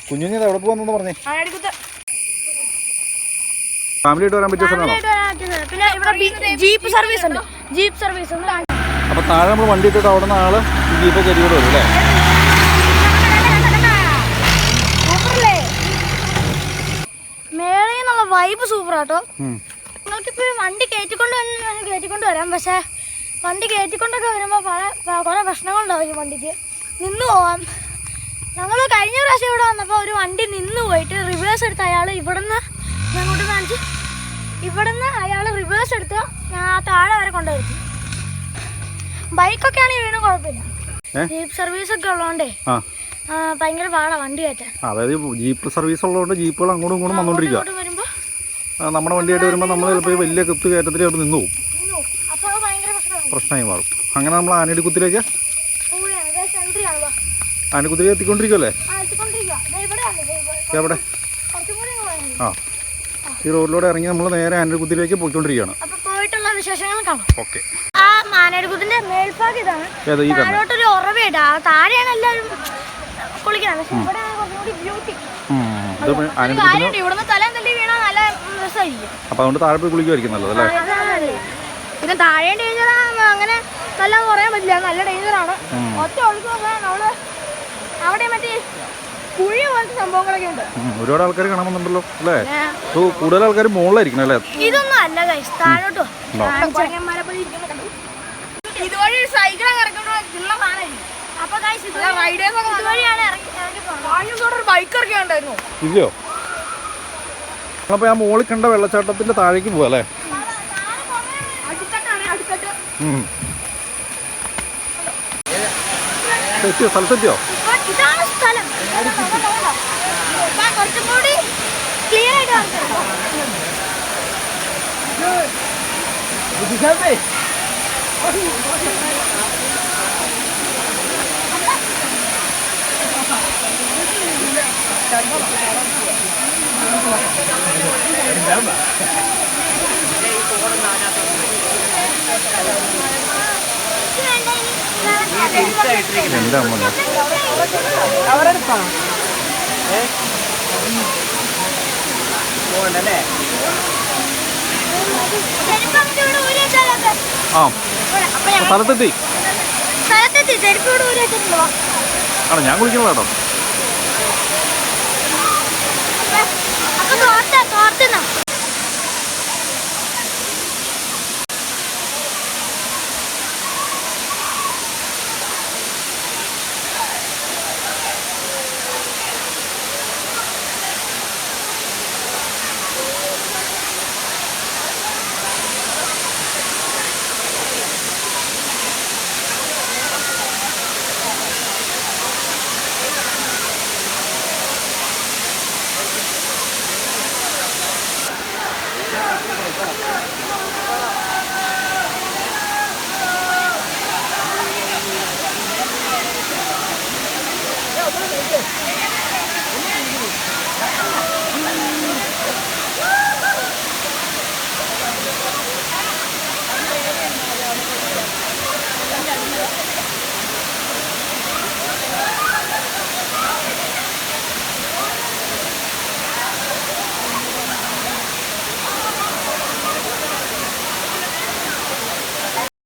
കുഞ്ഞുഞ്ഞത് എവിടെ പോവാന്ന് പറഞ്ഞേ? ഫാമിലി ആയിട്ട് വരാൻ പറ്റിയ സ്ഥലമാണോ? പിന്നെ ഇവിടെ ജീപ്പ് സർവീസ് ഉണ്ട്. ജീപ്പ് സർവീസ് ഉണ്ട്. അപ്പൊ താഴെ നമ്മൾ വണ്ടി ഇട്ടിട്ട് അവിടെ നിന്ന് ആള് ജീപ്പ് കയറിയോട് വരും അല്ലേ? മേളയിൽ നിന്നുള്ള വൈബ് സൂപ്പറാട്ടോ. നിങ്ങൾക്കിപ്പോ വണ്ടി കയറ്റിക്കൊണ്ട് വരാം. പക്ഷെ വണ്ടി കയറ്റിക്കൊണ്ടൊക്കെ വരുമ്പോൾ കുറെ പ്രശ്നങ്ങളുണ്ടാവും. വണ്ടിക്ക് നിന്ന് പോവാം. ഞങ്ങൾ കഴിഞ്ഞ പ്രാവശ്യം ഇവിടെ വന്നപ്പോൾ ഒരു വണ്ടി നിന്ന് പോയിട്ട് റിവേഴ്സ് എടുത്ത് അയാൾ ഇവിടുന്ന് ഞങ്ങോട്ട് കാണിച്ച് ഇവിടുന്ന് അയാൾ റിവേഴ്സ് എടുത്ത് താഴെ വരെ കൊണ്ടുവരുത്തി. ബൈക്കൊക്കെ ആണെങ്കിൽ വീണും കുഴപ്പമില്ല. ജീപ്പ് സർവീസ് ഒക്കെ ഉള്ളതുകൊണ്ടേ ഭയങ്കര പാടാ വണ്ടി കയറ്റാൻ. അതായത് ജീപ്പ് സർവീസ് ഉള്ളതുകൊണ്ട് ജീപ്പുകൾ അങ്ങോട്ടും ഇങ്ങോട്ടും വന്നോണ്ടിരിക്കുക. നമ്മുടെ വണ്ടിയായിട്ട് വരുമ്പോൾ നമ്മൾ ചിലപ്പോൾ വലിയ കുത്ത് കയറ്റത്തിൽ അവിടെ നിന്ന് പോകും. പ്രശ്നമായി മാറും. അങ്ങനെ നമ്മൾ ആനടിക്കുത്തിലേക്ക് ആനക്കുത്തിലേക്ക് എത്തിക്കൊണ്ടിരിക്കുമല്ലേ? എവിടെ? ആ, ഈ റോഡിലൂടെ ഇറങ്ങി നമ്മൾ നേരെ ആനടിക്കുത്തിലേക്ക് പോയിക്കൊണ്ടിരിക്കുകയാണ്. ഓക്കെ. ആ ആനടിക്കുത്തിന്റെ മേൽഭാഗം ഇതാണ്. താഴോട്ടൊരു ഉറവയുണ്ട്. താഴെയാണ് എല്ലാവരും കുളിക്കുന്നത്. പക്ഷെ ഇവിടെ കുറച്ചുകൂടി ബ്യൂട്ടി. ഇവിടുന്ന് തലം തല്ലി വീണാൽ നല്ല രസമായിരിക്കും. അപ്പൊ അതുകൊണ്ട് താഴെ പോയി കുളിക്കുമായിരിക്കും നല്ലത് അല്ലേ? പിന്നെ താഴെ ഡേഞ്ചറാണ്, അങ്ങനെ നല്ല പറയാൻ പറ്റില്ല. നല്ല ഡേഞ്ചറാണ്. ഒറ്റ ഒഴുക്ക് നമ്മള് അവിടെ മറ്റേ കുഴി പോലത്തെ സംഭവങ്ങളൊക്കെ ഉണ്ട്. ഒരുപാട് ആൾക്കാർ കാണുന്നുണ്ടല്ലോ അല്ലേ? കൂടുതൽ ആൾക്കാർ മുകളിലായിരിക്കണം അല്ലേ? ഇതൊന്നും അല്ല ഗൈസ്, താഴോട്ടോ. ഇതുവഴി സൈക്കിൾ ഇറക്കുന്ന സാധനമായിരിക്കും. അപ്പൊ ഗൈസ് ഇതുവഴിയാണ് ബൈക്ക് ഇറക്കി ഉണ്ടായിരുന്നു. ഇല്ലയോ? അപ്പൊ ആ മുകളിൽ കണ്ട വെള്ളച്ചാട്ടത്തിന്റെ താഴേക്ക് പോവാ അല്ലേ? സ്ഥലത്തെത്തിയോ? ഇതാണ് സ്ഥലം. കുറച്ചും കൂടി ക്ലിയർ ആയിട്ട് എന്താ അമ്മ സ്ഥലത്തെത്തി ആണോ? ഞാൻ കുളിക്കണം കേട്ടോ.